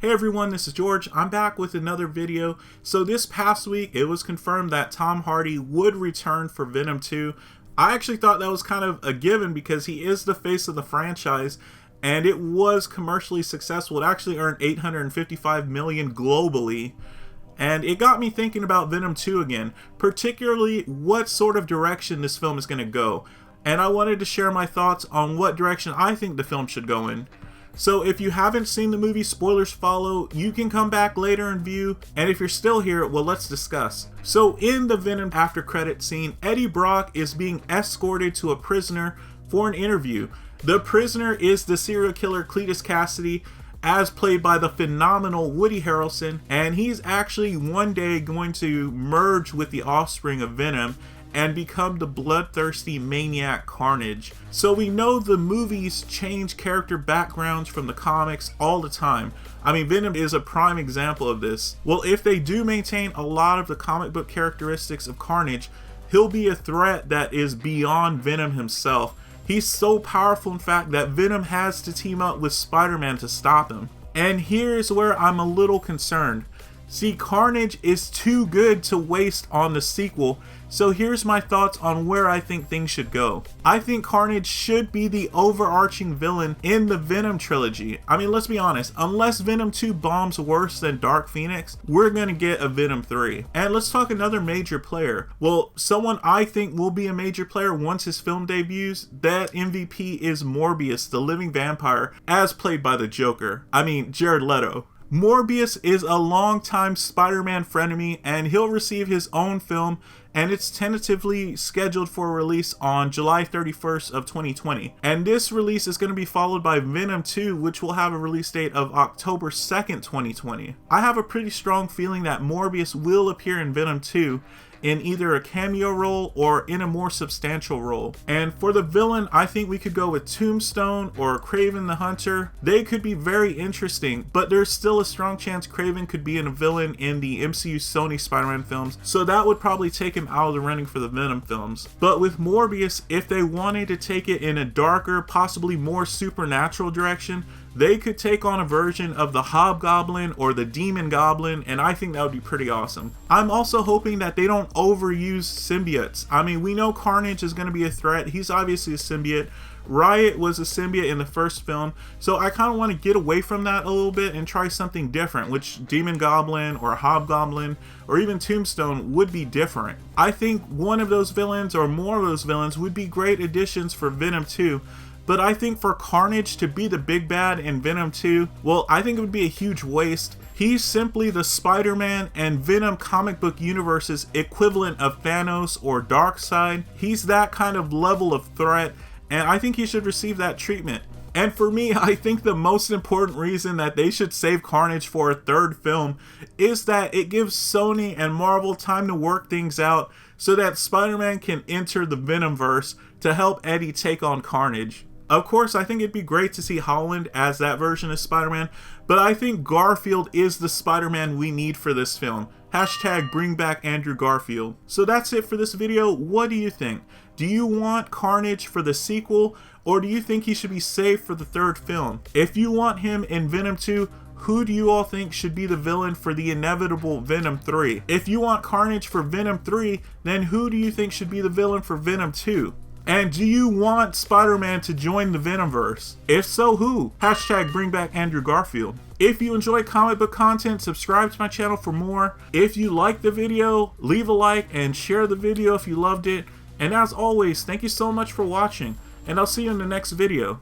Hey everyone, this is George. I'm back with another video. So this past week, it was confirmed that Tom Hardy would return for Venom 2. I actually thought that was kind of a given because he is the face of the franchise, and it was commercially successful. It actually earned $855 million globally. And it got me thinking about Venom 2 again, particularly what sort of direction this film is going to go. And I wanted to share my thoughts on what direction I think the film should go in. So if you haven't seen the movie, spoilers follow. You can come back later and view. And if you're still here, well, let's discuss. So in the Venom after credit scene, Eddie Brock is being escorted to a prisoner for an interview. The prisoner is the serial killer Cletus Cassidy, as played by the phenomenal Woody Harrelson, and he's actually one day going to merge with the offspring of Venom and become the bloodthirsty maniac Carnage. So we know the movies change character backgrounds from the comics all the time. I mean, Venom is a prime example of this. Well, if they do maintain a lot of the comic book characteristics of Carnage, he'll be a threat that is beyond Venom himself. He's so powerful, in fact, that Venom has to team up with Spider-Man to stop him. And here's where I'm a little concerned. See, Carnage is too good to waste on the sequel, so here's my thoughts on where I think things should go. I think Carnage should be the overarching villain in the Venom trilogy. I mean, let's be honest, unless Venom 2 bombs worse than Dark Phoenix, we're gonna get a Venom 3. And let's talk another major player. Well, someone I think will be a major player once his film debuts, that MVP is Morbius, the living vampire, as played by the Joker. I mean, Jared Leto. Morbius is a longtime Spider-Man frenemy, and he'll receive his own film, and it's tentatively scheduled for release on July 31st of 2020. And this release is going to be followed by Venom 2, which will have a release date of October 2nd, 2020. I have a pretty strong feeling that Morbius will appear in Venom 2 in either a cameo role or in a more substantial role. And for the villain, I think we could go with Tombstone or Kraven the Hunter. They could be very interesting, but there's still a strong chance Kraven could be a villain in the MCU Sony Spider-Man films, so that would probably take him out of the running for the Venom films. But with Morbius, if they wanted to take it in a darker, possibly more supernatural direction, they could take on a version of the Hobgoblin or the Demon Goblin, and I think that would be pretty awesome. I'm also hoping that they don't overuse symbiotes. I mean, we know Carnage is going to be a threat. He's obviously a symbiote. Riot was a symbiote in the first film, so I kind of want to get away from that a little bit and try something different, which Demon Goblin or Hobgoblin or even Tombstone would be different. I think one of those villains or more of those villains would be great additions for Venom 2. But I think for Carnage to be the big bad in Venom 2, well, I think it would be a huge waste. He's simply the Spider-Man and Venom comic book universe's equivalent of Thanos or Darkseid. He's that kind of level of threat, and I think he should receive that treatment. And for me, I think the most important reason that they should save Carnage for a third film is that it gives Sony and Marvel time to work things out so that Spider-Man can enter the Venomverse to help Eddie take on Carnage. Of course, I think it'd be great to see Holland as that version of Spider-Man, but I think Garfield is the Spider-Man we need for this film. Hashtag bringbackandrewgarfield. So that's it for this video. What do you think? Do you want Carnage for the sequel, or do you think he should be saved for the third film? If you want him in Venom 2, who do you all think should be the villain for the inevitable Venom 3? If you want Carnage for Venom 3, then who do you think should be the villain for Venom 2? And do you want Spider-Man to join the Venomverse? If so, who? Hashtag bringbackandrewgarfield. If you enjoy comic book content, subscribe to my channel for more. If you liked the video, leave a like and share the video if you loved it. And as always, thank you so much for watching, and I'll see you in the next video.